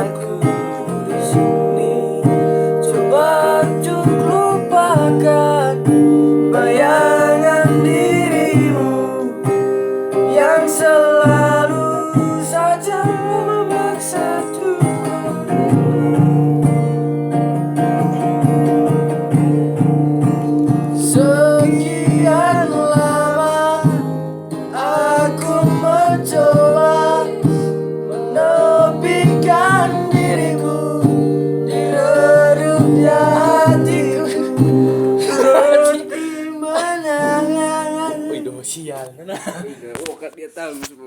aku di sini. Coba untuk lupakan bayangan dirimu yang selalu saja memaksa untuk sekian lama aku mencoba menepikan diriku di redupnya hatiku. Roti menangan. Wih, dosian. Oh, kan dia tahu semua.